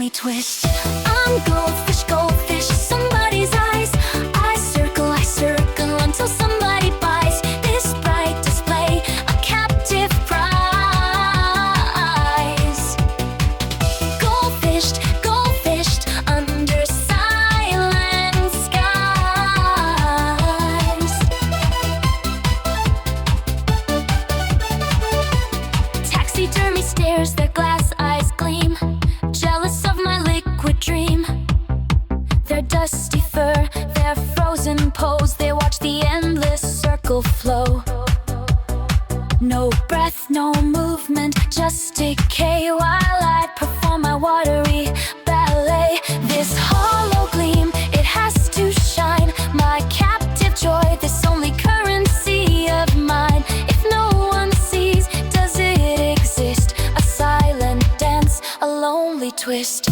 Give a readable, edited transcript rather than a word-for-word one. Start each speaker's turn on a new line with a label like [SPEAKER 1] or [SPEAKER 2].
[SPEAKER 1] lonely twist. I'm goldfish, goldfish, somebody's eyes. I circle until somebody buys this bright display, a captive prize. Goldfished, goldfished under silent skies. Taxidermy stares, their glass eyes gleam, jealous of my liquid dream. Their dusty fur, their frozen pose, they watch the endless circle flow. No breath, no movement, just decay, while I perform my watery ballet. This hollow gleam, it has to shine, my captive joy, this only currency of mine. If no one sees, does it exist? A silent dance, a lonely twist.